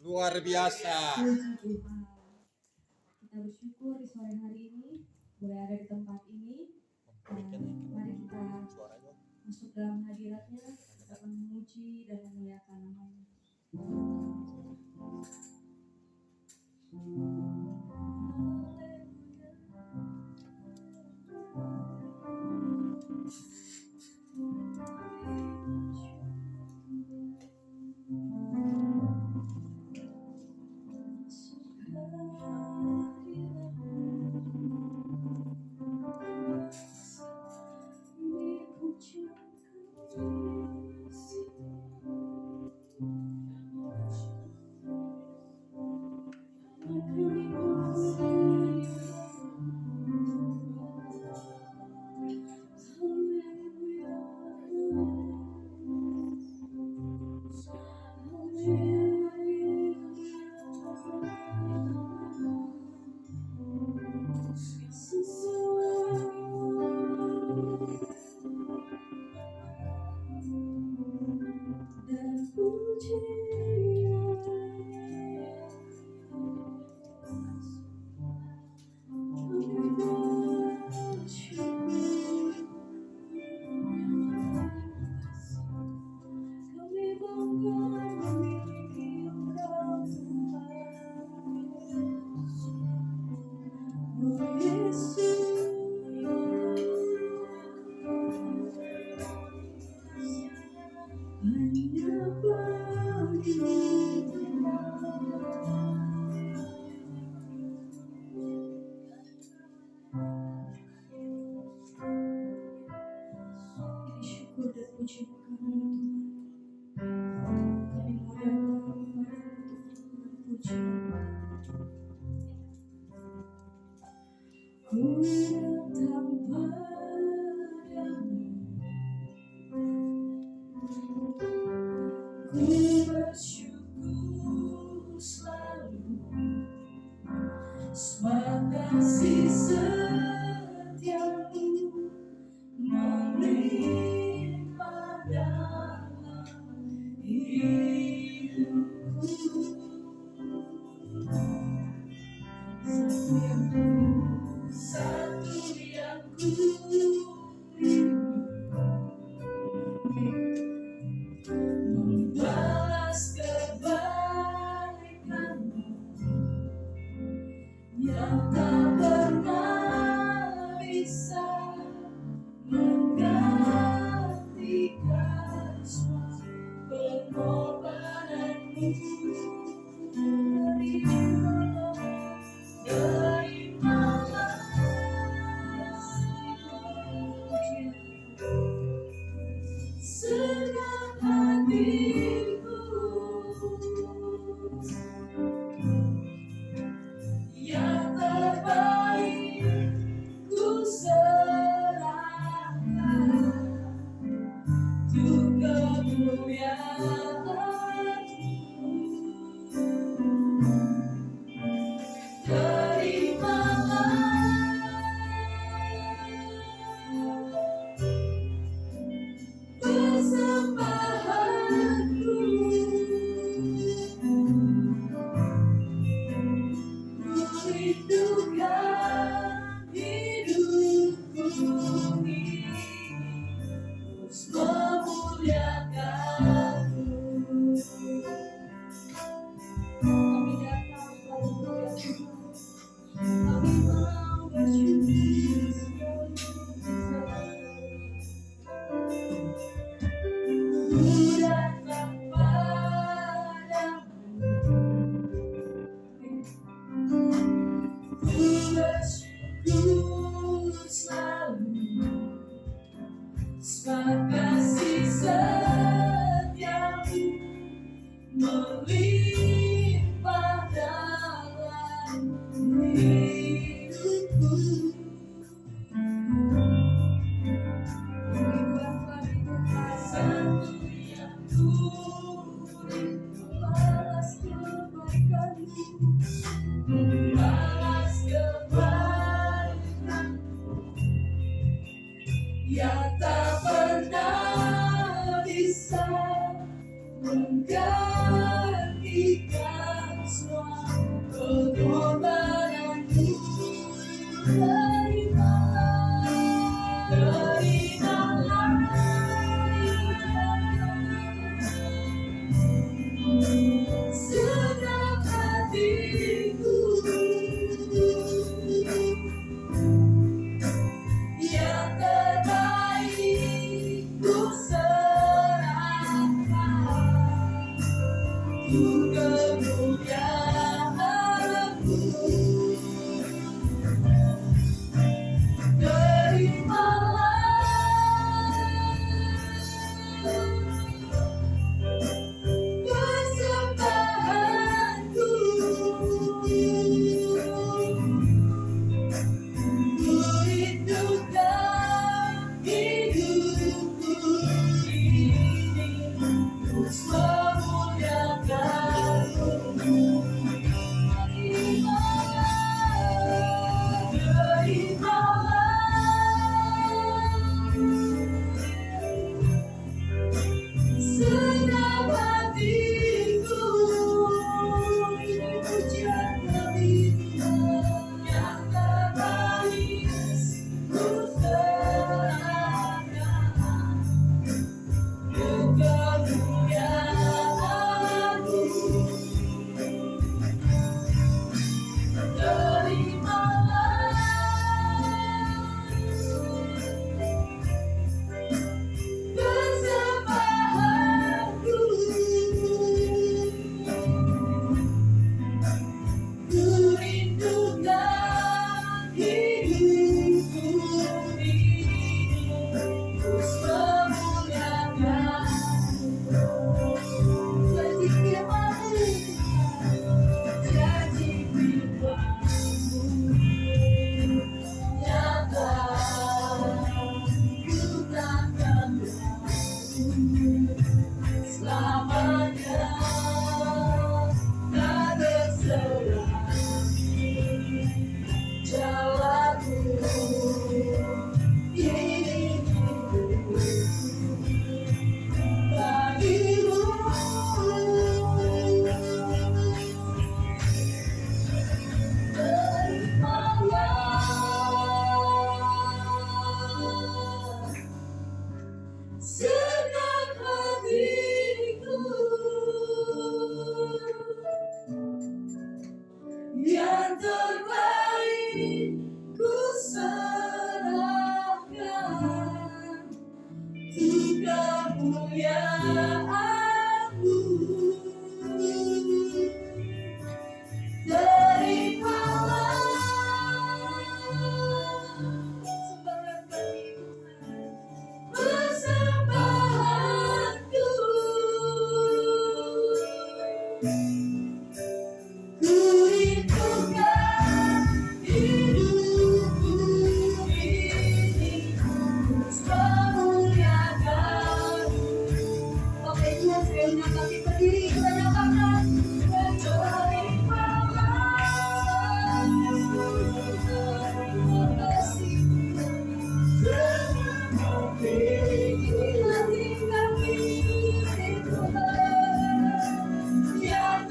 Luar biasa. Puji Tuhan. Kita bersyukur di sore hari ini boleh ada di tempat ini. Mari kita masuk dalam hadiratnya, kita akan memuji dan memuliakan namanya. Syukur dan puji kami puji. Ku datang padamu, ku bersyukur selalu, sebab kasih setiamu melimpah dalam hidupku. Satu yang ku membalas kebaikanmu yang tak pernah bisa menggantikan semua pengorbananmu. Segenap hatiku yang terbaik ku serahkan untuk kemuliaan-Mu. Yang tak pernah bisa menggantikan semua pengorbananku. Terimalah, segenap hatiku yang terbaik ku serahkan untuk kemuliaan-Mu. Persembahanku, ku rindukan hidupku ini untuk memuliakan-Mu. Segenap hatiku ini pujian darimu, yang terbaik ku serahkan untuk kemuliaan-Mu. Persembahanku, ku rindukan hidupku ini untuk memuliakan-Mu. Janji firman-Mu, janji firman-Mu nyata, ku takkan berlalu selamanya. Tak berserah jalanku ini bagimu. Terimalah segenap hatiku yang terbaik ku serahkan untuk kemuliaan-Mu. Terimalah persembahanku, ku rindukan hidupku ini untuk memuliakan-Mu. Oke, Tuhan, saya kami berdiri, kita nyatakan yang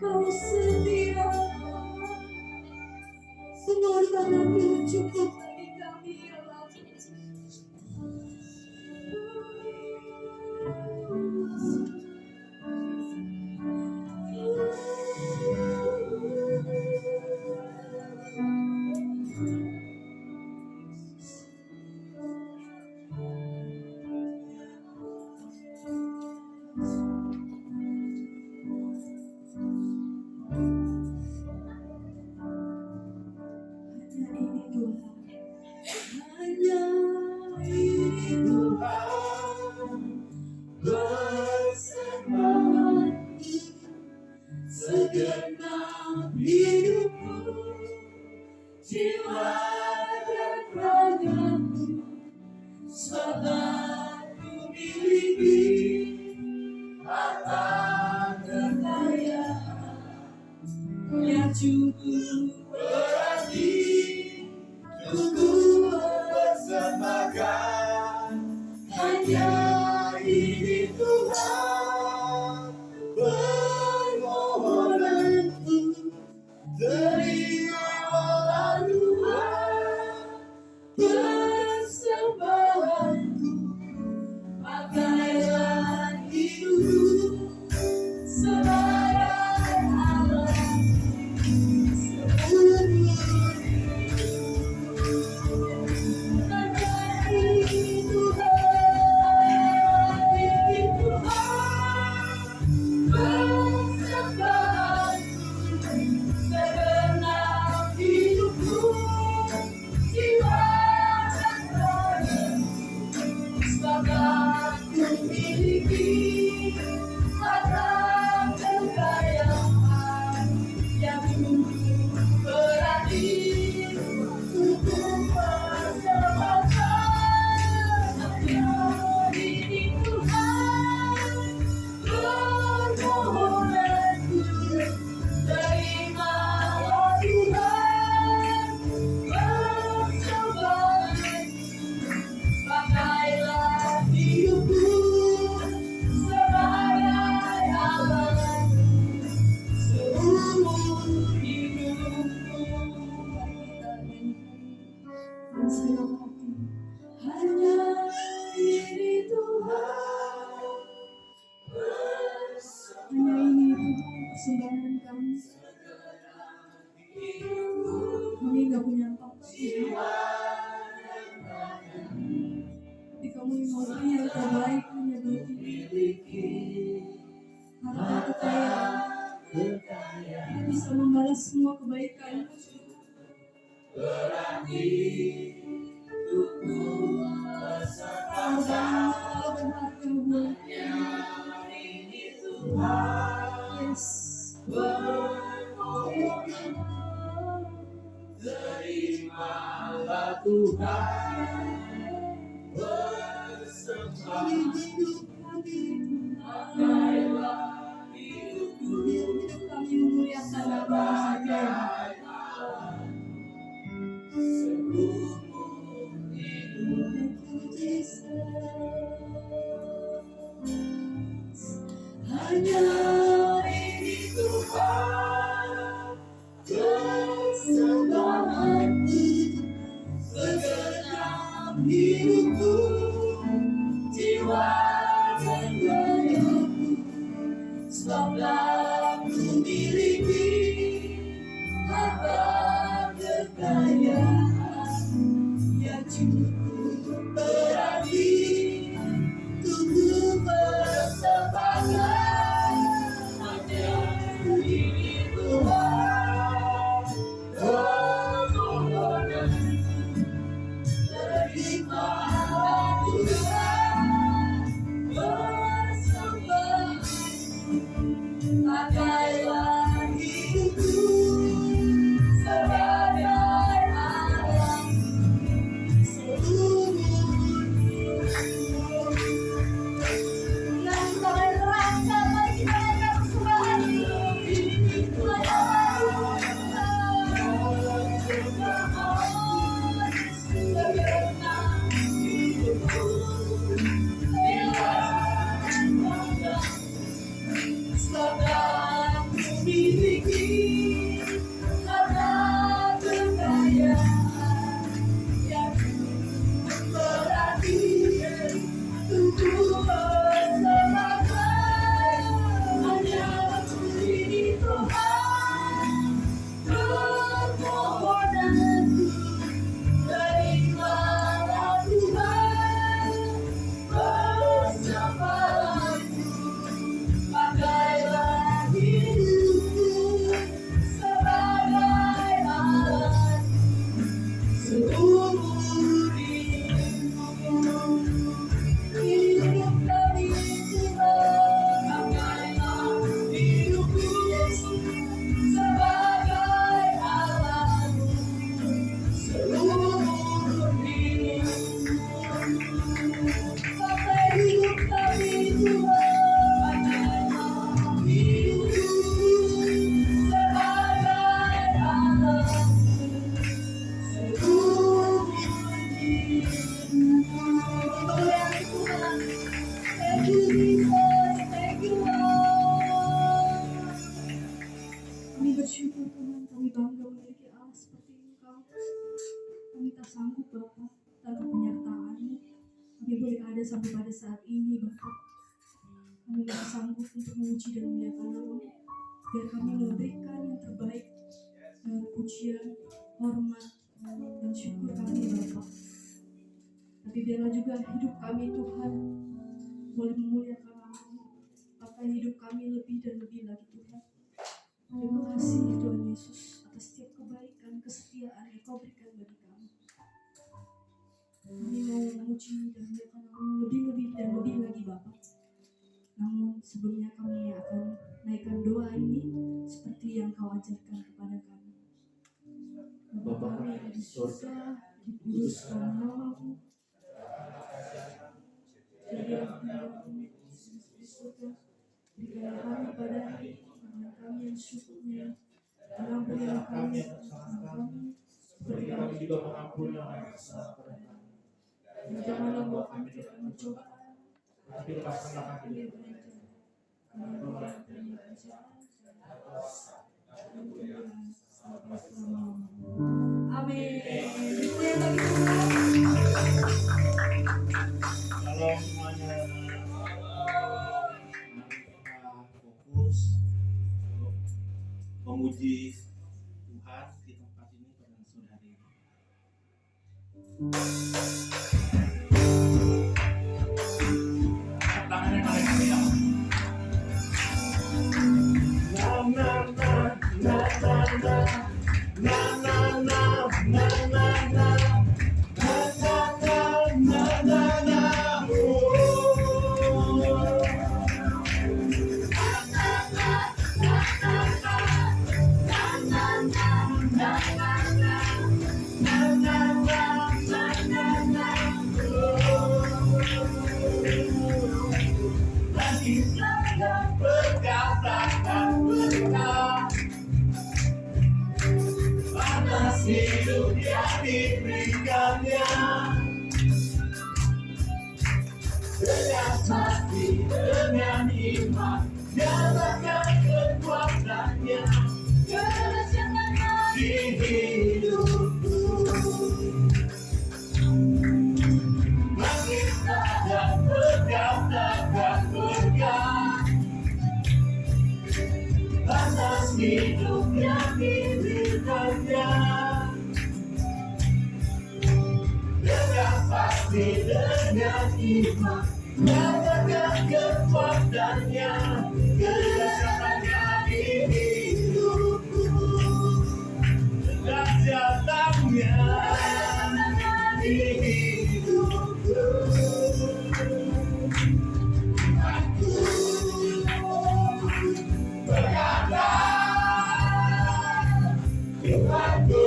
Kau setia, pengorbananmu cukup bagi kami ya Bapa. Hanya ini Tuhan, persembahan segenap hidupku, jiwa dan ragaku, sebab ku miliki harta kekayaan yang cukup berarti untuk persembahkan. Hanya ini Tuhan, permohonanku, terimalah Tuhan persembahanku, pakailah hidupku sebagai pelayanan kami. Kami nggak punya apa-apa, tapi kamu yang memberi yang terbaik hanya bagi harta kekayaan bisa membalas semua kebaikanmu. Berarti tubuh berharga buatnya ini Tuhan. Yes. Terimalah Tuhan bersembah, pakailah hidupku kami memuliakan nama saja. Seumur hidup hanya ini Tuhan kesembahanku, segenap hidupku, jiwa dan rayaku, sebablah ku miliki harta kekayaan yang cukup berarti tubuh bersepakat hanya ini Tuhan. Permohonan terimalah Tuhan bersembah, pakailah hidupku sebagai alat seumur hidup. Nampak rasa bagi mereka persembahan ini sebab memiliki harta kekayaan yang berarti tubuh bersemakan hanya ini Tuhan. Permohonanku terimalah Tuhan bersembahku, pakailah hidupku sebagai alat seumur hidupku. Hidup kami Tuhan, pakailah hidupku sebagai alat seumur hidupku. Pakai hidup kami Tuhan, pakailah hidupku sebagai alat seumur hidupku. Melayani Tuhan. Thank you Jesus, thank you Lord. Kami bersyukur Tuhan, kami bangga memiliki Allah seperti Engkau. Kami tak sanggup Bapa, tanpa penyertaan-Mu kami boleh ada sampai pada saat ini Bapa. Kami tak sanggup untuk memuji dan memuliakan nama-Mu. Biar kami memberikan yang terbaik dengan pujian, hormat, dan syukur kami Bapa. Tapi biarlah juga hidup kami Tuhan boleh memuliakan nama-Mu. Pakai hidup kami lebih dan lebih lagi Tuhan. Terima kasih Tuhan Yesus atas setiap kebaikan, kesetiaan yang Kau berikan bagi kami. Kami mau memuji dan memuliakan nama-Mu lebih dan lebih lagi Bapa. Namun sebelumnya kami akan naikkan doa ini seperti yang Kau ajarkan kepada kami. Bapa kami yang di surga, dikuduskan nama-Mu. Jadilah kehendakmu di surga. Berikanlah kami pada hari ini makanan kami yang secukupnya. Ampunilah kami kesalahan kami, seperti kami juga mengampuni orang yang bersalah kepada kami. Dan janganlah membawa kami ke dalam pencobaan, tapi lepaskanlah kami dari penjara. Kami berdoa terima kasih. Sampai selama-lamanya. Amin. Dipuji bagi Tuhan. Shalom semuanya. Mari kita fokus untuk memuji Tuhan di tempat ini pada sore hari ini. Tangannya kalian ya. Na na na na na na na na na na na na. Atas hidup yang diberikannya dengan hati, dengan iman, nyatakan kekuatannya di hidupku. Makin dan berkatakan berkat atas hidup yang diberikannya dengan pasti, dengan iman, nyatakan kekuatannya, kedasyatnya di hidupku, kedasyatnya di hidupku. Aku berkata, Tuhanku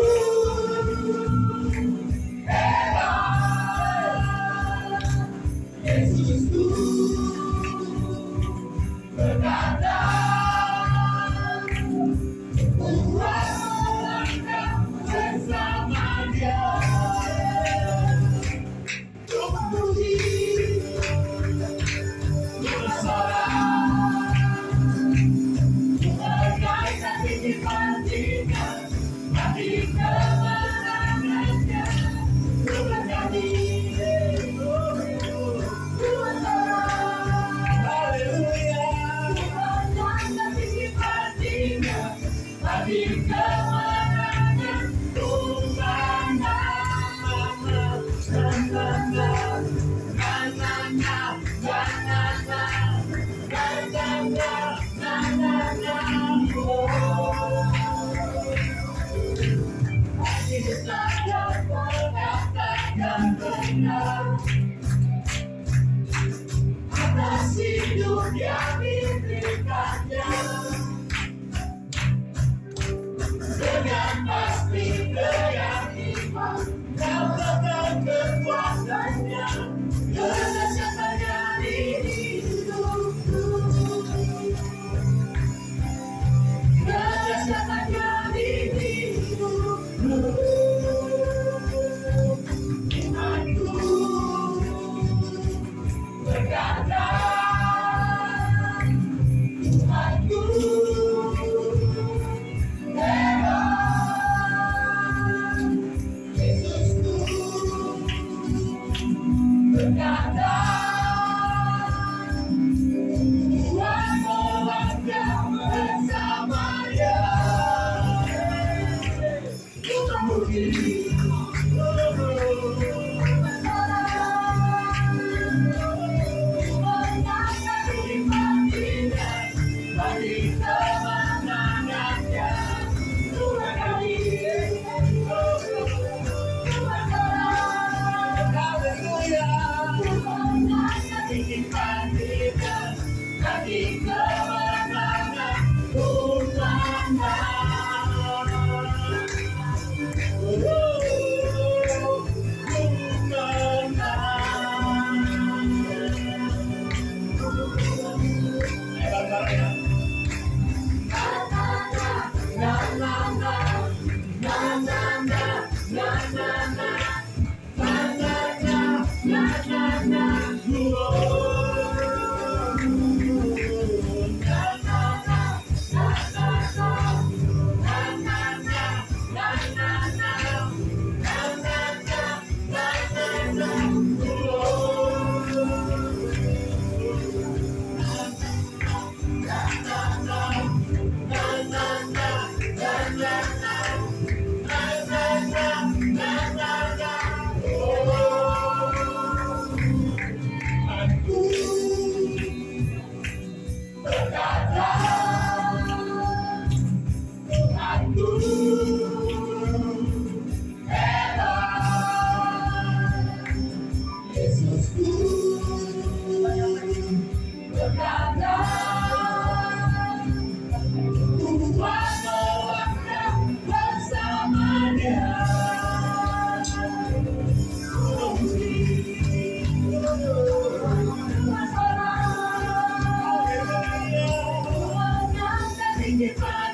Yesusku berkata, Tuhan melangkah bersama Dia untuk memuji, bersorak, berkaitan kehidupannya, bagi kemenangannya, bernyanyi. Bagi kemenangan Tuhan, atas hidup yang diberikannya dengan pasti, dengan iman, nyatakan kekuatannya, kedasyatnya di hidupku, kedasyatnya di hidupku. Imanku berkata, Tuhanku berkata, Tuhan melangkah bersamanya untuk memuji, bagi kemenangannya, Tuhan kami. Bagi kemenangan Tuhan.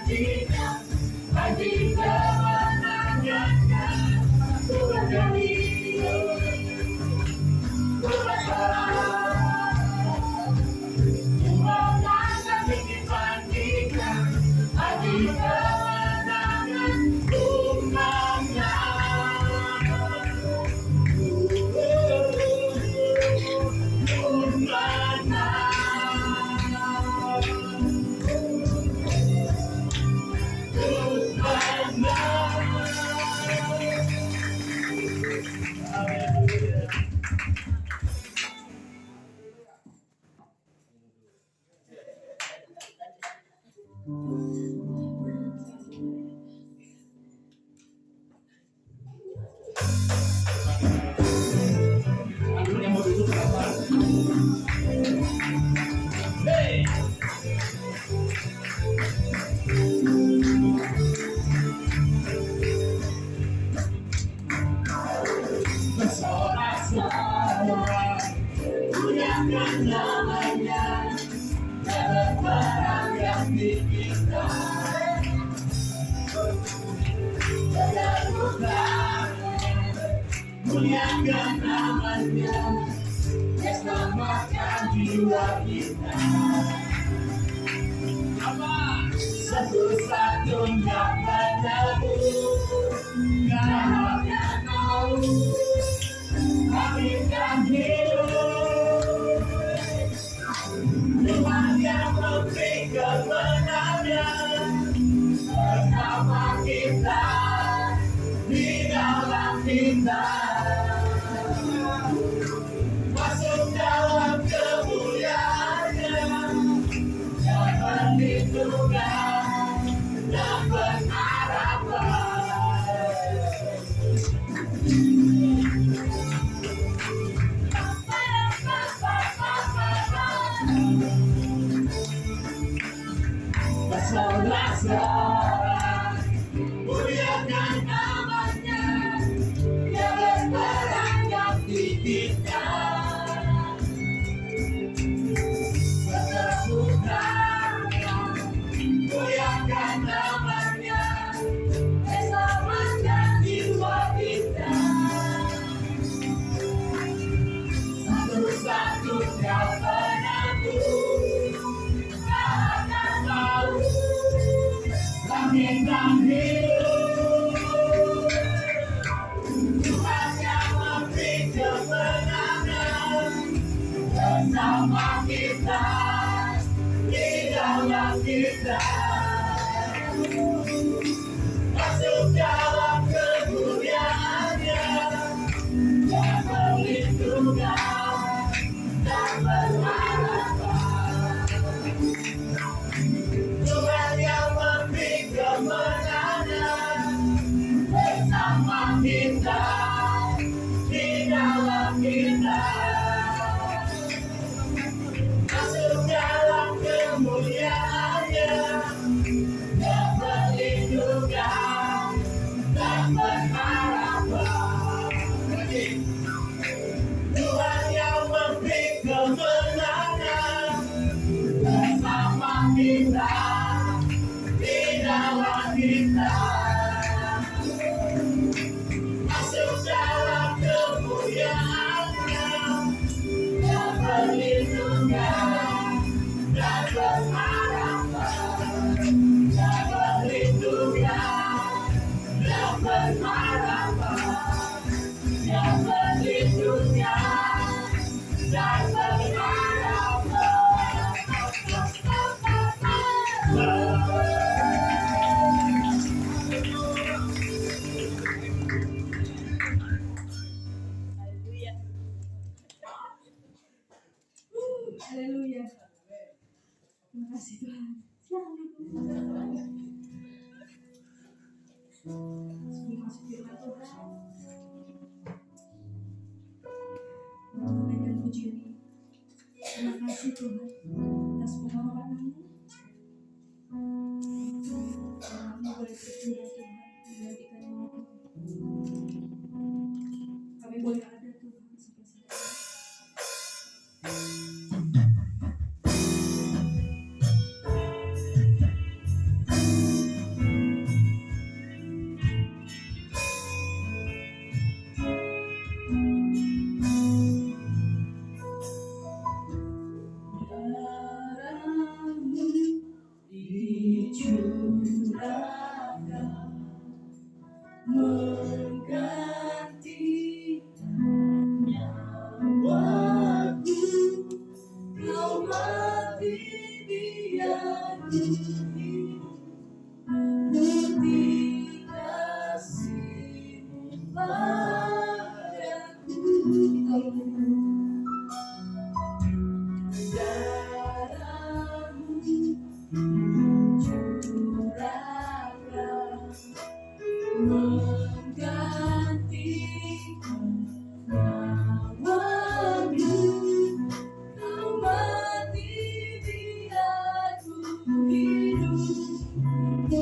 kita bagi kemenangan Tuhan kami. Kemenangan kehidupan kita bagi kemenangan umatnya. Yang mau duduk apa? Hey! Bersorak-sorak muliakan namanya, dalam perang yang di kita. Berdoa muliakan namanya, dia selamatkan jiwa kita. Apa? Satu-satunya penebus, kalau yang tahu kami kan hidup. Tuhan yang memberi kemenangan bersama kita, di dalam kita. Masuk dalam kemuliaannya, dan perlindungan dan pengharapan. Bersorak-sorak muliakan namanya, dia berperang ganti kita. Muliakan namanya, dia selamatkan jiwa kita. Satu-satunya penebus, tak akan tahu kami kan hidup. Tuhan yang memberi kemenangan bersama kita, di dalam kita. Masuk dalam kemuliaannya, dan perlindungan dan pengharapan. Tuhan yang memberi kemenangan bersama kita, di dalam kita. Masuk dalam kemuliaannya, dan perlindungan dan pengharapan. Tuhan yang memberi kemenangan bersama kita, di dalam kita. Masuk dalam kemuliaannya, dan perlindungan dan pengharapan. Dan perlindungan dan pengharapan. Dan perlindungan dan Haleluya. Terima kasih Tuhan. Silakan duduk. Sebelum masuk firman Tuhan, menaikkan pujian ini. Terima kasih Tuhan atas pengorbanan-Mu. Kami boleh berjuang Tuhan, menggantikan nyawa kami boleh ada Tuhan sampai sekarang.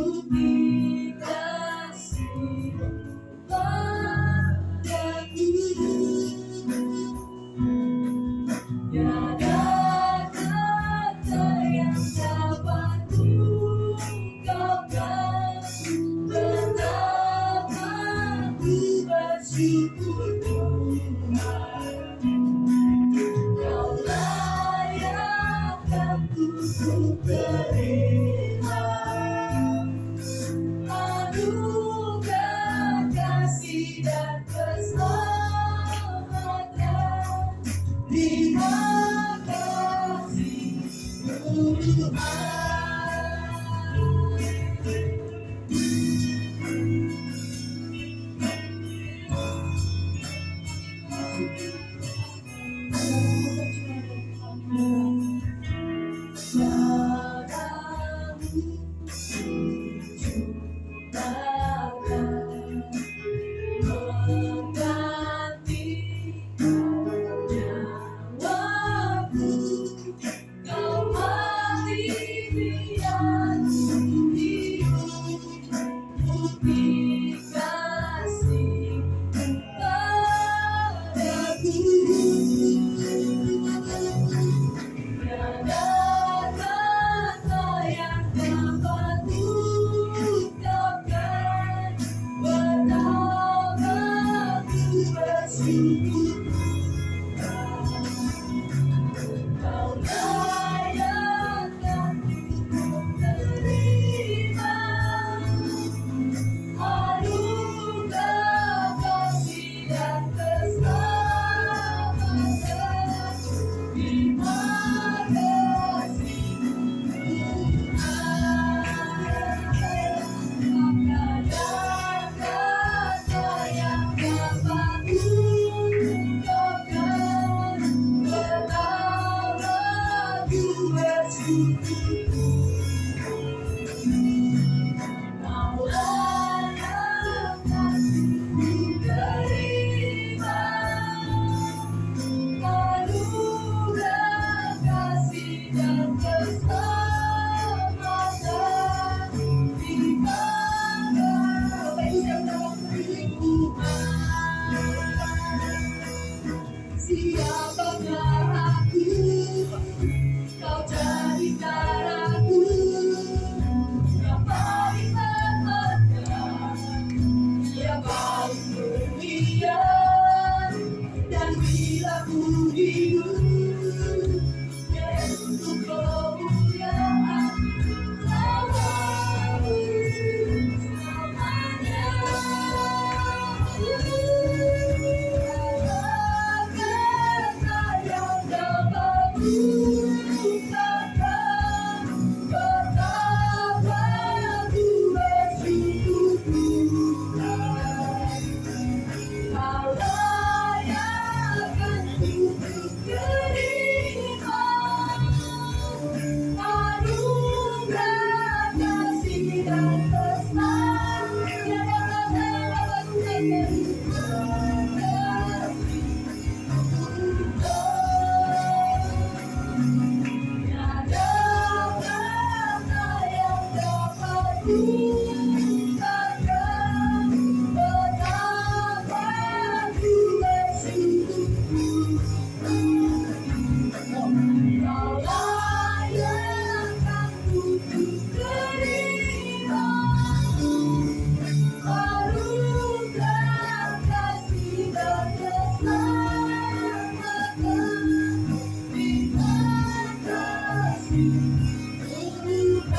bukti kasih padaku. Tiada kata yang dapat ungkapkan betapa ku bersyukur Tuhan. Kau layak untuk terima anugerah kasih dan keselamatan. Terima kasih Tuhan. Padamu curakan menggantikan nyawaku. Kau mati biar hidup, bukti kasih padaku. Tiada kata yang dapat ungkapkan betapa ku bersyukur Kau layak untuk terima anugerah kasih dan keselamatan. Terima kasih Tuhan. Tiada kata yang dapat ungkapkan betapa ku bersyukur Kau layak untuk terima anugerah kasih dan keselamatan. Terima kasih Tuhan. Siapakah aku, Kau jadikan aku yang paling berharga, yang paling mulia. Dan bila ku hidup untuk kemuliaan namamu selamanya. Kata yang dapat ungkapkan betapa ku bersyukur Tuhan. Kau layak untuk terima anugerah kasih dan Tiada kata yang dapat ungkapkan betapa ku bersyukur Kau layak untuk terima anugerah kasih dan keselamatan. Terima kasih Tuhan.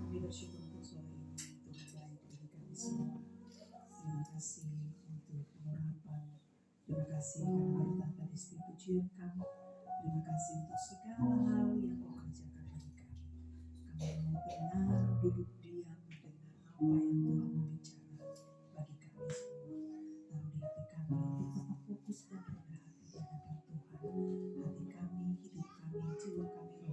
Kami bersyukur untuk sore ini, Tuhan baik bagi kami semua. Terima kasih untuk pengharapan. Terima kasih karena hari tahta distribusian kami. Terima kasih untuk segala hal yang kau kerjakan bagi kami. Kami mau benar duduk diam mendengar apa yang Tuhan mau bicara bagi kami semua. Taruh di hati kami untuk tetap fokus dan rendah hati di hadapan Tuhan. Hati kami, hidup kami, jiwa kami, roh kami.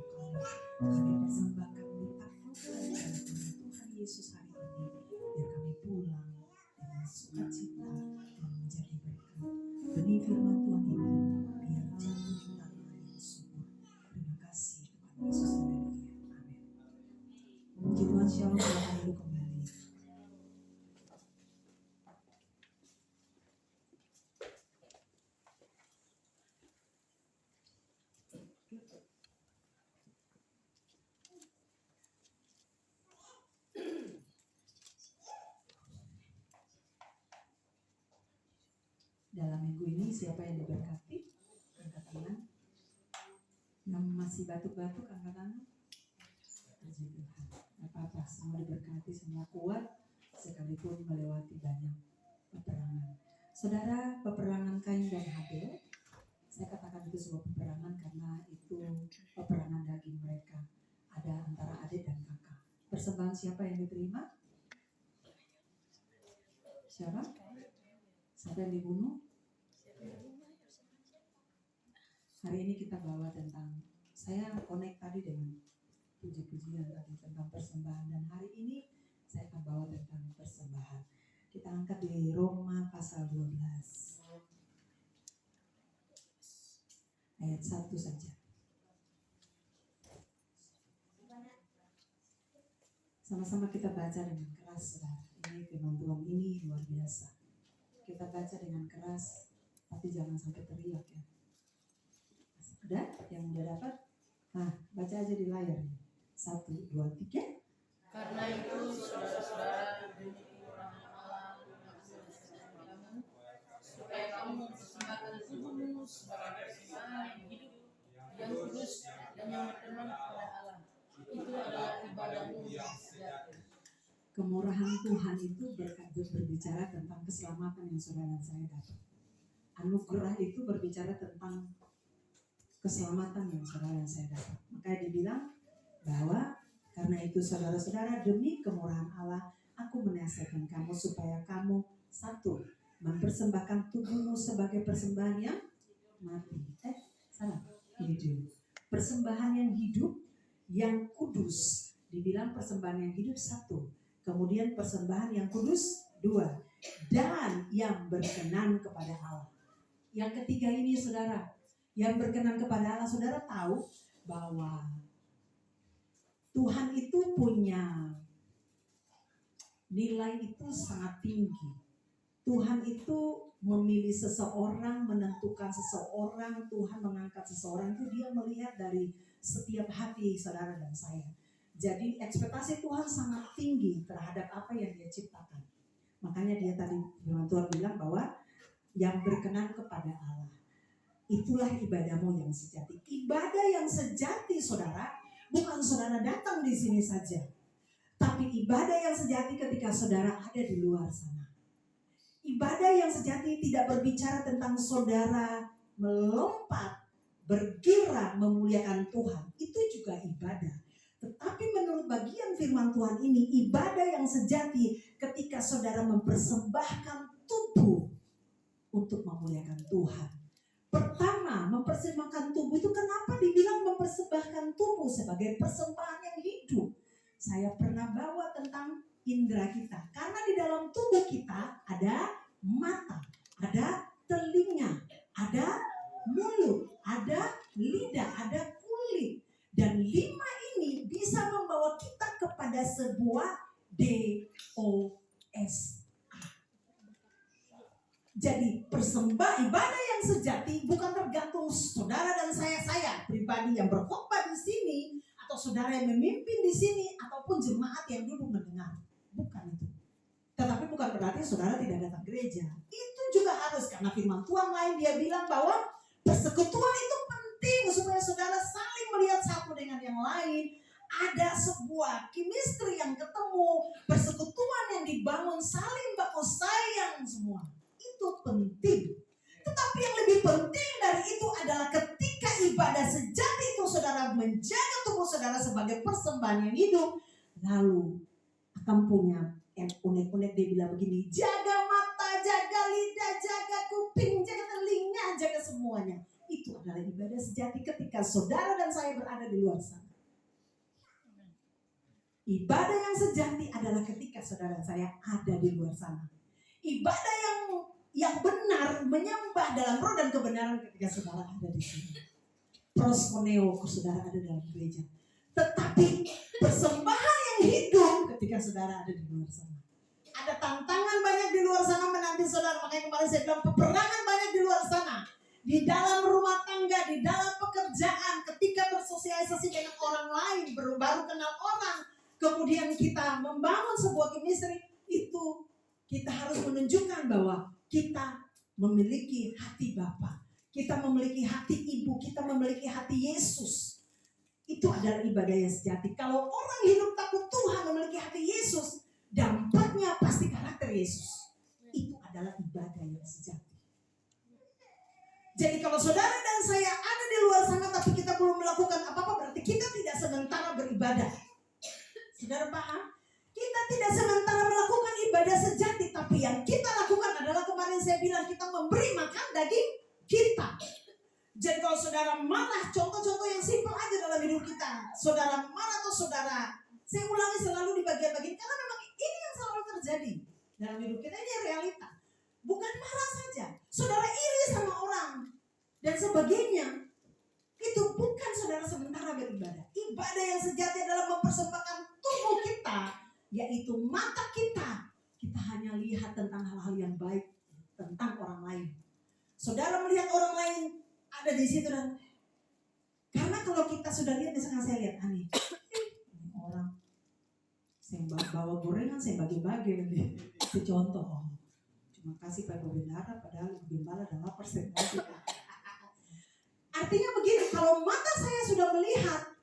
Kami persembahkan minta fokus pada Tuhan Yesus hari ini. Biar kami pulang dengan sukacita dan menjadi berkat. Benih firman Tuhan ini biar jatuh di tanah yang subur. Terima kasih Tuhan Yesus. Shalom silakan duduk kembali. Dalam minggu ini siapa yang diberkati? Angkat tangan. Yang masih batuk-batuk angkat tangan. Puji Tuhan. Gak apa-apa, semua diberkati, semua kuat sekalipun melewati banyak peperangan. Saudara, peperangan Kain dan Habel, saya katakan itu sebuah peperangan karena itu peperangan daging mereka. Ada antara adik dan kakak. Persembahan siapa yang diterima? Siapa? Siapa yang dibunuh? Hari ini kita bawa tentang, saya connect tadi dengan puji-pujian tadi tentang persembahan, dan hari ini saya akan bawa tentang persembahan. Kita angkat di Roma pasal 12 ayat 1 saja. Sama-sama kita baca dengan keras, saudara. Ini firman Tuhan ini luar biasa. Kita baca dengan keras, tapi jangan sampai teriak ya. Udah? Yang udah dapat? Nah, baca aja di layar. 1, 2, 3. Karena itu, saudara-saudara, demi kekurangan Allah, kamu, supaya kamu mempersembahkan tubuhmu sebagai persembahan yang hidup, yang kudus, dan yang berkenan kepada Allah. Itu adalah ibadahmu yang sejati. Kemurahan Tuhan itu berbicara tentang keselamatan yang saudara dan saya dapat. Anugerah itu berbicara tentang keselamatan yang saudara dan saya dapat. Makanya dibilang bahwa karena itu saudara-saudara, demi kemurahan Allah aku menasihatkan kamu supaya kamu, 1, mempersembahkan tubuhmu sebagai persembahan yang mati. Salah, hidup. Persembahan yang hidup, yang kudus. Dibilang persembahan yang hidup 1. Kemudian persembahan yang kudus 2. Dan yang berkenan kepada Allah. Yang ketiga ini saudara, yang berkenan kepada Allah, saudara tahu bahwa Tuhan itu punya nilai itu sangat tinggi. Tuhan itu memilih seseorang, menentukan seseorang, Tuhan mengangkat seseorang itu dia melihat dari setiap hati saudara dan saya. Jadi ekspektasi Tuhan sangat tinggi terhadap apa yang dia ciptakan. Makanya dia tadi firman Tuhan bilang bahwa yang berkenan kepada Allah, itulah ibadahmu yang sejati. Ibadah yang sejati saudara, bukan saudara datang di sini saja, tapi ibadah yang sejati ketika saudara ada di luar sana. Ibadah yang sejati tidak berbicara tentang saudara melompat, bergirang, memuliakan Tuhan. Itu juga ibadah. Tetapi menurut bagian firman Tuhan ini, ibadah yang sejati ketika saudara mempersembahkan tubuh untuk memuliakan Tuhan. Pertama, mempersembahkan tubuh itu kenapa dibilang mempersembahkan tubuh sebagai persembahan yang hidup? Saya pernah bawa tentang indera kita. Karena di dalam tubuh kita ada mata, ada telinga, ada mulut, ada lidah, ada kulit. Dan 5 ini bisa membawa kita kepada sebuah DOS. Jadi ibadah yang sejati bukan tergantung saudara dan saya pribadi yang berkhotbah di sini, atau saudara yang memimpin di sini, ataupun jemaat yang duduk mendengar. Bukan itu. Tetapi bukan berarti saudara tidak datang gereja. Itu juga harus, karena firman Tuhan lain dia bilang bahwa persekutuan itu penting supaya saudara saling melihat satu dengan yang lain. Ada sebuah chemistry yang ketemu, persekutuan yang dibangun, saling baku sayang semua. Itu penting. Tetapi yang lebih penting dari itu adalah ketika ibadah sejati itu saudara menjaga tubuh saudara sebagai persembahan yang hidup, lalu akan punya yang unik-unik. Dia bilang begini, jaga mata, jaga lidah, jaga kuping, jaga telinga, jaga semuanya. Itu adalah ibadah sejati ketika saudara dan saya berada di luar sana. Ibadah yang sejati adalah ketika saudara dan saya ada di luar sana. Ibadah yang benar, menyembah dalam roh dan kebenaran ketika saudara ada di sini. Prosmoneo, saudara ada dalam gereja. Tetapi persembahan yang hidup yang saudara ada di luar sana. Ada tantangan banyak di luar sana menanti saudara. Makanya kemarin saya bilang peperangan banyak di luar sana. Di dalam rumah tangga, di dalam pekerjaan, ketika bersosialisasi dengan orang lain, baru kenal orang, kemudian kita membangun sebuah chemistry, itu kita harus menunjukkan bahwa kita memiliki hati Bapa, kita memiliki hati Ibu, kita memiliki hati Yesus. Itu adalah ibadah yang sejati. Kalau orang hidup takut Tuhan memiliki hati Yesus, dampaknya pasti karakter Yesus. Itu adalah ibadah yang sejati. Jadi kalau saudara dan saya ada di luar sana tapi kita belum melakukan apa-apa, berarti kita tidak sementara beribadah. Saudara paham? Kita tidak sementara melakukan ibadah sejati, tapi yang kita lakukan adalah kemarin saya bilang kita memberi makan daging kita. Jadi kalau saudara marah, contoh-contoh yang simpel aja dalam hidup kita. Saudara marah atau saudara, saya ulangi selalu di bagian-bagian karena memang ini yang selalu terjadi dalam hidup kita, ini realita. Bukan marah saja, saudara iri sama orang dan sebagainya. Itu bukan saudara sementara beribadah. Ibadah yang sejati adalah mempersembahkan tubuh kita, yaitu mata kita. Kita hanya lihat tentang hal-hal yang baik tentang orang lain. Saudara melihat orang lain ada di situ dan karena kalau kita sudah lihat, misalnya saya lihat aneh, ini orang saya bawa gorengan saya bagi-bagi nanti. Itu contoh. Terima kasih Pak Gembala, padahal Gembala adalah lapar saya. Artinya begini, kalau mata saya sudah melihat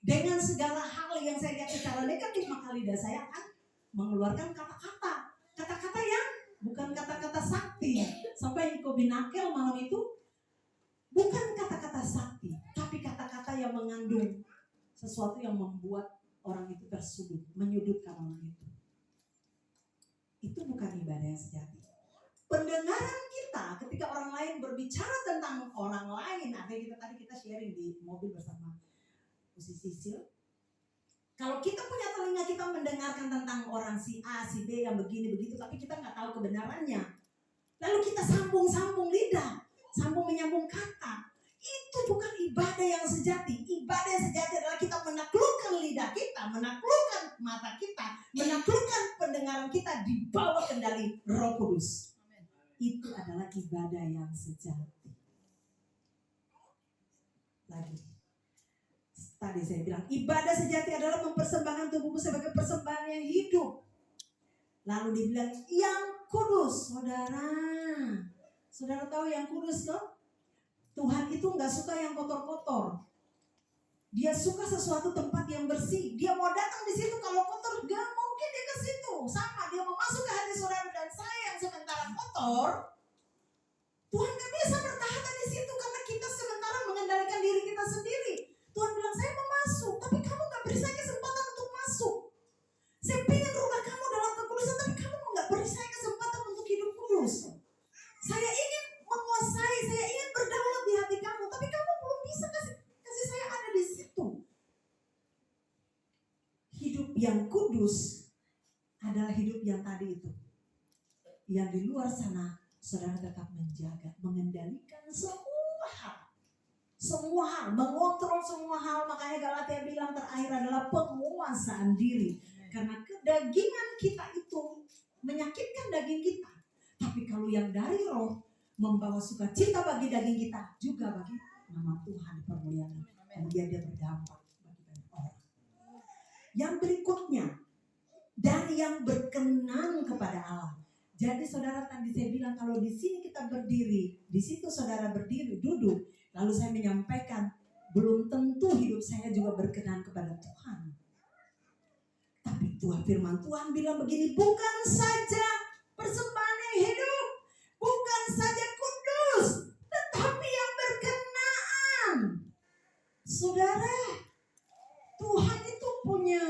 dengan segala hal yang saya lihat secara negatif, maka lidah saya akan mengeluarkan kata-kata. Kata-kata yang bukan kata-kata sakti. Sampai Iko Binakel malam itu bukan kata-kata sakti, tapi kata-kata yang mengandung sesuatu yang membuat orang itu tersudut, menyudutkan orang itu. Itu bukan ibadah yang sejati. Pendengaran kita ketika orang lain berbicara tentang orang lain, artinya tadi kita sharing di mobil bersama Pusi Sisil. Kalau kita punya telinga, kita mendengarkan tentang orang si A, si B yang begini begitu, tapi kita nggak tahu kebenarannya. Lalu kita sambung-sambung lidah, sambung menyambung kata. Itu bukan ibadah yang sejati. Ibadah yang sejati adalah kita menaklukkan lidah kita, menaklukkan mata kita, menaklukkan pendengaran kita di bawah kendali Roh Kudus. Itu adalah ibadah yang sejati. Lagi, tadi saya bilang ibadah sejati adalah mempersembahkan tubuhmu sebagai persembahan yang hidup. Lalu dibilang yang kudus, saudara. Saudara tahu yang kudus loh? Tuhan itu nggak suka yang kotor-kotor. Dia suka sesuatu tempat yang bersih. Dia mau datang di situ, kalau kotor gak mungkin dia ke situ. Sama, dia mau masuk ke hati saudara dan saya yang sementara kotor. Tuhan gak bisa bertahan di situ karena kita sementara mengendalikan diri kita sendiri. Tuhan bilang saya mau masuk, tapi kamu gak beri saya kesempatan untuk masuk. Saya pengen rumah kamu dalam kekudusan, tapi kamu gak beri saya kesempatan untuk hidup kudus. Saya ingin menguasai, saya ingin berdaulat di hati kamu, tapi kamu belum bisa kasih saya ada di situ. Hidup yang kudus adalah hidup yang tadi itu. Yang di luar sana, saudara tetap menjaga, mengendalikan semua hal. Semua hal, mengontrol semua hal. Makanya Galatia bilang terakhir adalah penguasaan diri. Karena kedagingan kita itu menyakitkan daging kita. Tapi kalau yang dari roh membawa sukacita bagi daging kita, juga bagi nama Tuhan permuliaan. Kemudian dia berdampak bagi banyak orang. Yang berikutnya, dan yang berkenan kepada Allah. Jadi saudara tadi saya bilang kalau di sini kita berdiri, di situ saudara berdiri, duduk, lalu saya menyampaikan belum tentu hidup saya juga berkenan kepada Tuhan. Tapi Tuhan, firman Tuhan bilang begini, bukan saja persembahan yang hidup, bukan saja kudus, tetapi yang berkenan. Saudara, Tuhan itu punya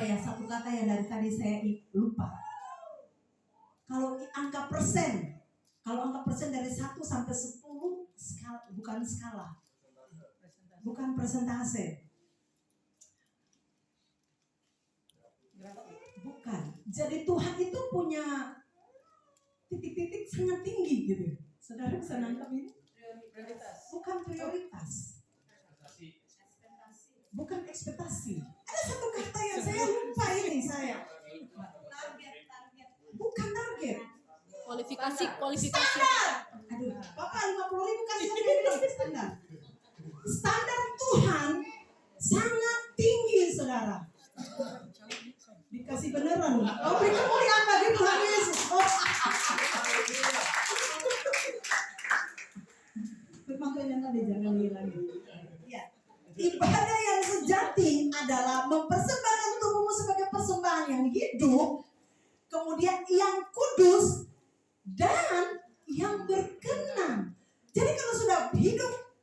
satu kata yang dari tadi saya lupa. Kalau angka persen dari 1 sampai 10 skala, bukan persentase. Bukan. Jadi Tuhan itu punya titik-titik sangat tinggi gitu. Saudara bisa nangkap ini? Bukan prioritas. Bukan ekspektasi. Ada satu kata yang saya lupa Kualifikasi. Aduh, Bapak 50.000 kasih saya bilang standar. Standar Tuhan sangat tinggi, saudara. Dikasih beneran. Oh, beri kemuliaan bagi Tuhan Yesus. Oh. Makanya tadi jangan hilang. Ya. Ibadah yang sejati adalah mempersembahkan tubuhmu sebagai persembahan yang hidup, kemudian yang kudus dan yang berkenan. Jadi kalau sudah hidup,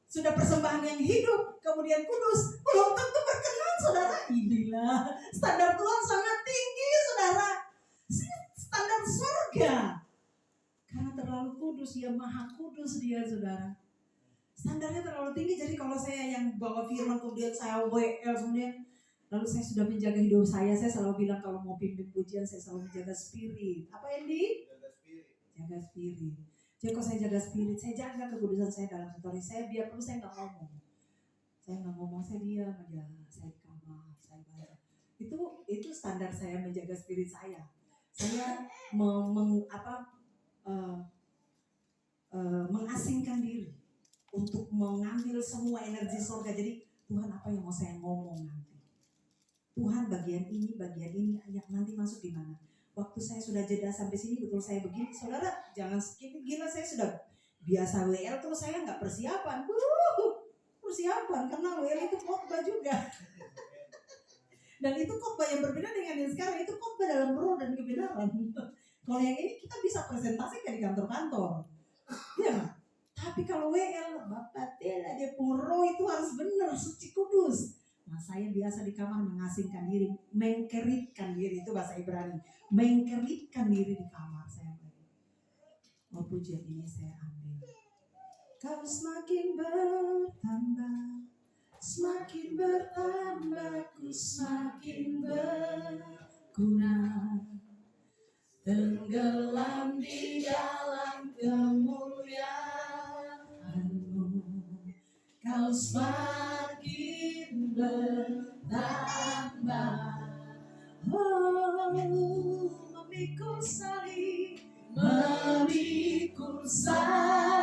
sudah persembahan yang hidup, kemudian kudus, belum tentu berkenan, saudara. Inilah standar Tuhan sangat tinggi, saudara. Standar surga. Karena terlalu kudus, dia maha kudus dia, saudara. Standarnya terlalu tinggi, jadi kalau saya yang bawa firman, kemudian saya WL, kemudian lalu saya sudah menjaga hidup saya selalu bilang kalau mau pimpin pujian, saya selalu menjaga spirit. Apa Andy? Jaga spirit. Jadi kalau saya jaga spirit, saya jaga kekudusan saya dalam story saya, biar perlu saya nggak ngomong. Saya nggak ngomong, saya diam aja, saya di kamar, saya baca. Itu standar saya menjaga spirit saya. Saya mengasingkan diri untuk mengambil semua energi surga. Jadi Tuhan apa yang mau saya ngomong nanti? Tuhan bagian ini yang nanti masuk di mana? Waktu saya sudah jeda sampai sini betul saya begini, saudara jangan segini gila, saya sudah biasa WL terus saya nggak persiapan. Persiapan karena WL itu khotbah juga. Dan itu khotbah yang berbeda dengan yang sekarang, itu khotbah dalam roh dan kebenaran. Kalau yang ini kita bisa presentasi kayak di kantor-kantor. Ya. Tapi kalau WL, Bapak Tela, dia roh itu harus benar, suci kudus. Nah saya biasa di kamar mengasingkan diri, mengkeritkan diri, itu bahasa Ibrani. Mengkeritkan diri di kamar saya. Oh pujian ini saya ambil. Kau semakin bertambah, semakin bertambah, ku semakin berkurang. Tenggelam di dalam kemuliaan-Mu, Kau semakin bertambah. Oh, memikul salibku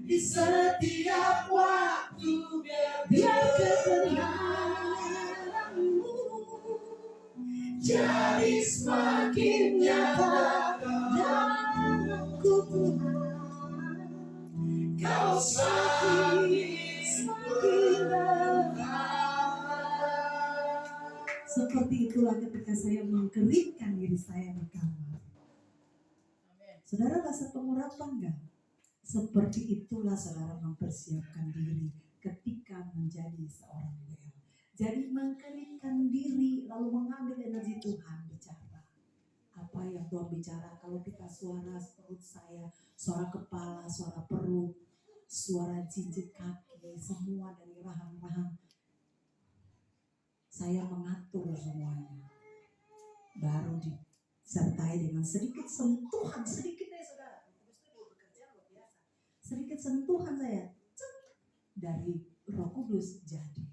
di setiap waktu, biar kebenaran-Mu jadi semakin nyata dalamku, Tuhan. Kau semakin bertambah. Seperti itulah ketika saya mengkeringkan diri saya di kamar. Saudara rasa pengurapan enggak? Seperti itulah saudara mempersiapkan diri ketika menjadi seorang WL. Jadi mengkeringkan diri lalu mengambil energi Tuhan bicara. Apa yang Tuhan bicara, kalau kita suara perut saya, suara kepala, suara perut, suara jinjit kaki, semua dari rahang-rahang. Saya mengatur semuanya. Baru disertai dengan sedikit sentuhan, sedikit ya saudara. Bekerja luar biasa. Sedikit sentuhan saya, dari Roh Kudus jadi.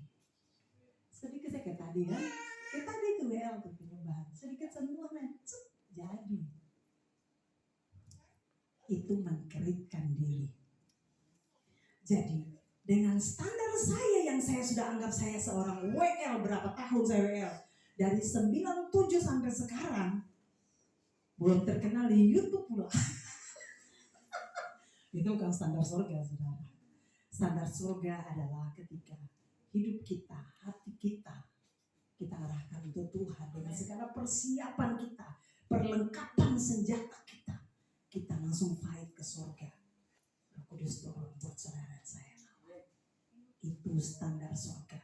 Sedikit saya kayak tadi kan, kayak tadi itu WL tuh penyembahan. Sedikit sentuhan, jadi. Itu mengkeritkan diri. Jadi dengan standar saya yang saya sudah anggap saya seorang WL, berapa tahun saya WL, dari 97 sampai sekarang, belum terkenal di YouTube pula. Itu bukan standar surga, saudara. Standar surga adalah ketika hidup kita, hati kita arahkan untuk Tuhan dengan segala persiapan kita, perlengkapan senjata kita langsung fight ke surga. Roh Kudus turun buat saudara saya. Itu standar surga.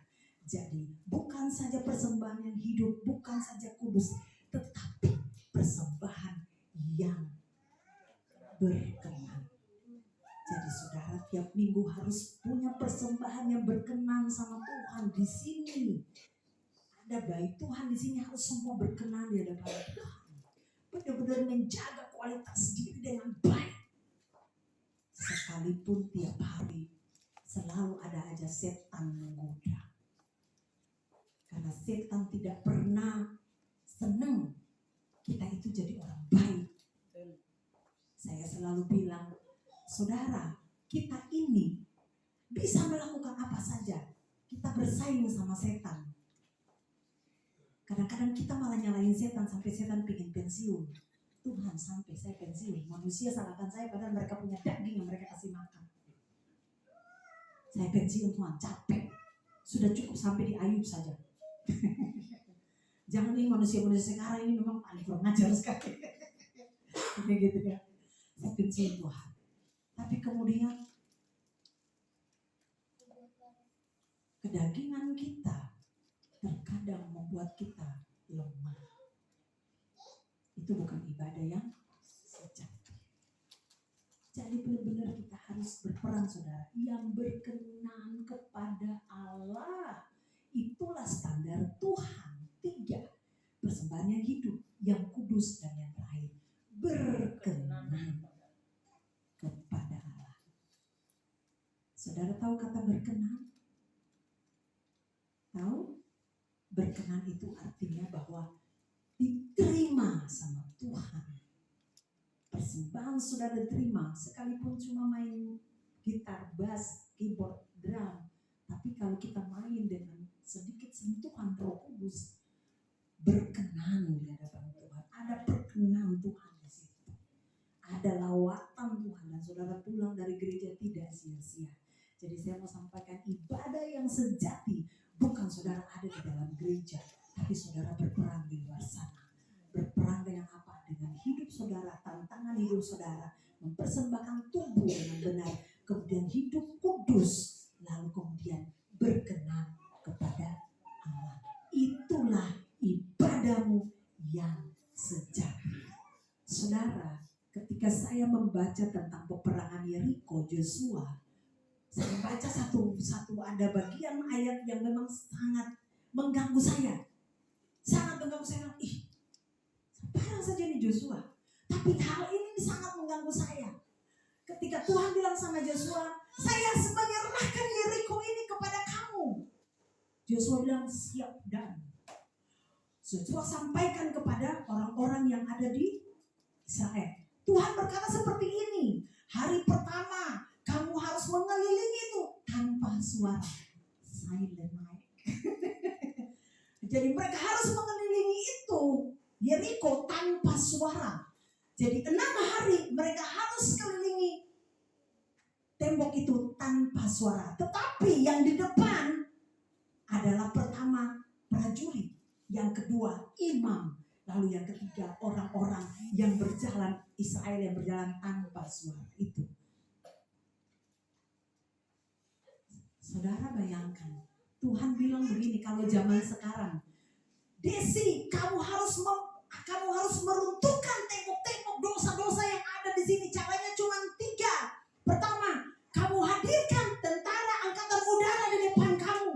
Jadi bukan saja persembahan yang hidup, bukan saja kudus, tetapi persembahan yang berkenan. Jadi saudara tiap minggu harus punya persembahan yang berkenan sama Tuhan di sini. Ada baik Tuhan di sini harus semua berkenan di hadapan Tuhan. Benar-benar menjaga kualitas diri dengan baik. Sekalipun tiap hari selalu ada aja setan menggoda. Karena setan tidak pernah senang kita itu jadi orang baik. Saya selalu bilang, saudara, kita ini bisa melakukan apa saja. Kita bersaing sama setan. Kadang-kadang kita malah nyalain setan sampai setan pengen pensiun. Tuhan, sampai saya pensiun. Manusia salahkan saya padahal mereka punya daging yang mereka kasih makan. Saya pensiun Tuhan, capek. Sudah cukup sampai di Ayub saja. Jangan nih manusia-manusia sekarang ini memang paling kurang ajar sekali. Kayak gitu ya. Saya pensiun Tuhan. Tapi kemudian kedagingan kita terkadang membuat kita lemah. Itu bukan ibadah yang sejati. Jadi benar-benar kita harus berperang, saudara, yang berkenan kepada Allah. Itulah standar Tuhan. 3, persembahan yang hidup, yang kudus, dan yang terakhir berkenan kepada Allah. Saudara tahu kata berkenan? Tahu? Berkenan itu artinya bahwa diterima sama Tuhan. Persembahan saudara diterima, sekalipun cuma main gitar, bass, keyboard, drum. Tapi kalau kita main dengan sedikit sentuhan Roh Kudus, berkenan di hadapan Tuhan. Ada perkenan Tuhan di situ. Ada lawatan Tuhan, dan saudara pulang dari gereja tidak sia-sia. Jadi saya mau sampaikan ibadah yang sejati bukan saudara ada di dalam gereja, tapi saudara berperang di luar sana. Berperang dengan apa? Dengan hidup saudara, tantangan hidup saudara, mempersembahkan tubuh dengan benar, kemudian hidup kudus, lalu kemudian berkenan kepada Allah. Itulah ibadahmu yang sejati. Saudara, ketika saya membaca tentang peperangan Yeriko, Joshua, saya baca satu ada bagian ayat yang memang sangat mengganggu saya. Sangat mengganggu saya. Sekarang saja nih Joshua. Tapi hal ini sangat mengganggu saya. Ketika Tuhan bilang sama Joshua, saya menyerahkan Yeriko ini kepada kamu. Joshua bilang siap dan. Joshua sampaikan kepada orang-orang yang ada di Israel. Tuhan berkata seperti ini. Hari pertama kamu harus mengelilingi itu tanpa suara. Silent night. Jadi mereka harus mengelilingi itu Yeriko tanpa suara. Jadi 6 hari mereka harus kelilingi tembok itu tanpa suara. Tetapi yang di depan adalah pertama prajurit, yang kedua imam, lalu yang ketiga orang-orang yang berjalan, Israel yang berjalan tanpa suara itu. Saudara bayangkan, Tuhan bilang begini, kalau zaman sekarang, Desi, kamu harus meruntuhkan tembok-tembok dosa-dosa yang ada di sini. Caranya cuma 3. Pertama, kamu hadirkan tentara angkatan udara di depan kamu.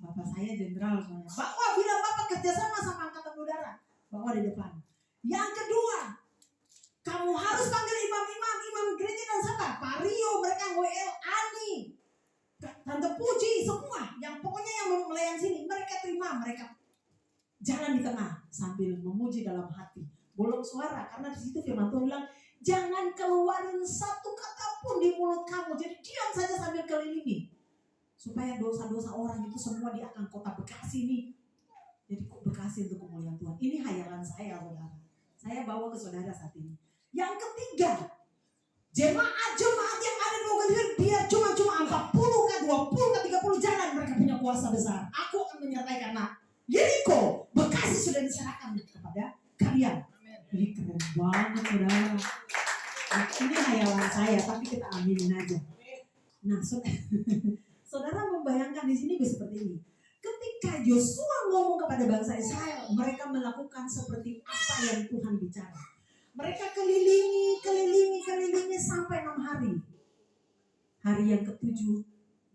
Bapak saya jenderal soalnya. Bapak bilang Bapak kerjasama sama angkatan udara. Bapak di depan. Yang kedua, kamu harus panggil imam gereja dan siapa? Pak Rio, mereka WL, Ani, Tante Puji, semua. Yang pokoknya yang melayani sini, mereka terima, mereka jalan di tengah sambil memuji dalam hati. Bolong suara, karena di situ firman Tuhan bilang, jangan keluarin satu kata pun di mulut kamu. Jadi diam saja sambil kelilingi. Supaya dosa-dosa orang itu semua di akan kota Bekasi nih. Jadi Bekasi untuk kemuliaan Tuhan. Ini hayalan saya, saudara. Saya bawa ke saudara saat ini. Yang ketiga, jemaat-jemaat yang ada di Bogor, biar cuma 40 ke 20 ke 30 jalan, mereka punya kuasa besar. Aku akan menyertai karena Yeriko, Bekasi sudah diserahkan kepada kalian. Ini keren banget, saudara. Nah, ini hayalan saya, tapi kita aminin aja. Nah, saudara membayangkan di sini seperti ini. Ketika Joshua ngomong kepada bangsa Israel, mereka melakukan seperti apa yang Tuhan bicara. Mereka kelilingi sampai 6 hari. Hari yang ke-7,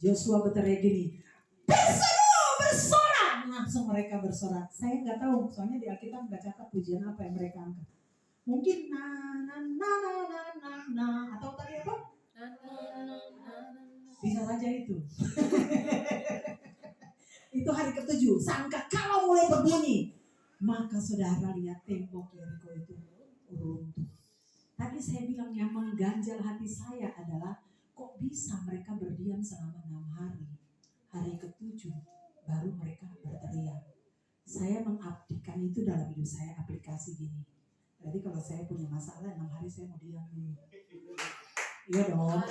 Joshua berteriak gini, bersorak. Langsung mereka bersorak. Saya nggak tahu, soalnya di Alkitab nggak catat pujian apa yang mereka angkat. Mungkin na atau tadi apa? Bisa saja itu. Itu hari ke-7. Sangka kalau mulai berbunyi, Maka saudara lihat tembok Yeriko itu runtuh. Tadi saya bilang yang mengganjal hati saya adalah kok bisa mereka berdiam selama 6 hari. Hari ke-7 baru mereka berteriak. Saya mengabdikan itu dalam hidup saya, aplikasi gini. Berarti kalau saya punya masalah 6 hari saya mau diam dulu. Iya dong.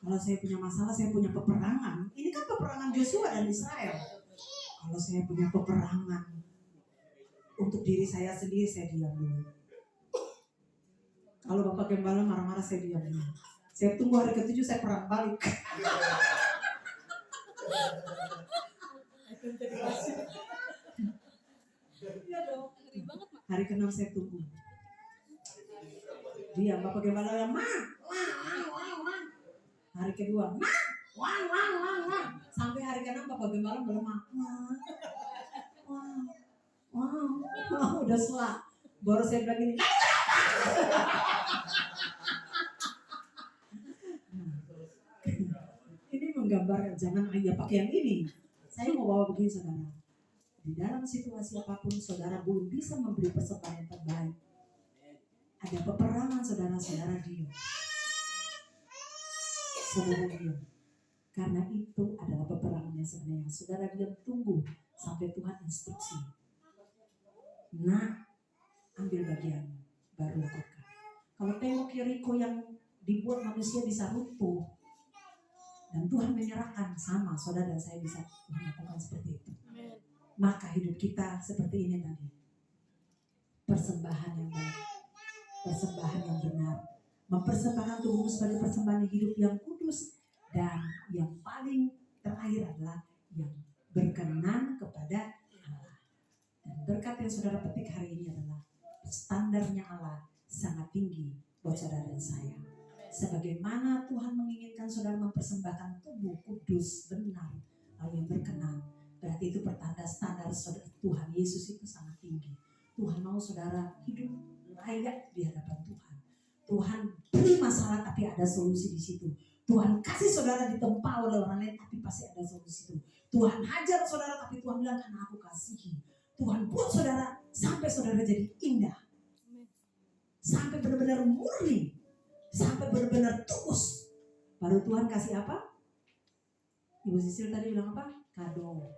Kalau saya punya masalah, saya punya peperangan. Ini kan peperangan Joshua dan Israel. Kalau saya punya peperangan untuk diri saya sendiri, saya diam dulu. Kalau Bapak Gembala marah-marah, saya diam dulu. Saya tunggu hari ke-7, saya perang balik. Iya dong. Hari ke-6 saya tunggu. Diam, Bapak Gembala yang hari kedua, sampai hari ke-6 Bapak Gembala melemah. Udah selak. Baru saya bilang gini, ini menggambarkan, jangan hanya pakai yang ini. Saya mau bawa begini saudara. Di dalam situasi apapun saudara belum bisa memberi persembahan yang terbaik. Ada peperangan saudara-saudara diam. Saudara diam. Karena itu adalah peperangan yang sebenarnya. Saudara diam, tunggu sampai Tuhan instruksi. Nah, ambil bagian baru lakukan. Kalau tembok Yeriko yang dibuat manusia bisa runtuh dan Tuhan menyerahkan, sama saudara dan saya bisa melakukan seperti itu. Maka hidup kita seperti ini tadi. Persembahan yang baik, persembahan yang benar, mempersembahkan tubuhmu sebagai persembahan hidup yang kudus, dan yang paling terakhir adalah yang berkenan kepada Allah. Dan berkat yang saudara petik hari ini adalah standarnya Allah sangat tinggi buat saudara dan saya. Sebagaimana Tuhan menginginkan saudara mempersembahkan tubuh kudus, benar, lalu yang berkenan, berarti itu pertanda standar saudara Tuhan Yesus itu sangat tinggi. Tuhan mau saudara hidup layak di hadapan Tuhan. Tuhan beri masalah tapi ada solusi di situ. Tuhan kasih saudara ditempa oleh orang lain tapi pasti ada solusi itu. Tuhan hajar saudara tapi Tuhan bilang karena aku kasihi. Tuhan buat saudara sampai saudara jadi indah. Sampai benar-benar murni. Sampai benar-benar tulus. Baru Tuhan kasih apa? Ibu Sisil tadi bilang apa? Kado.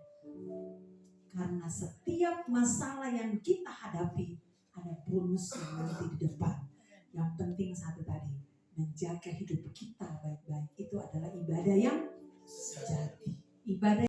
Karena setiap masalah yang kita hadapi ada bonus yang nanti di depan. Yang penting satu tadi, menjaga hidup kita baik-baik. Itu adalah ibadah yang sejati. Ibadah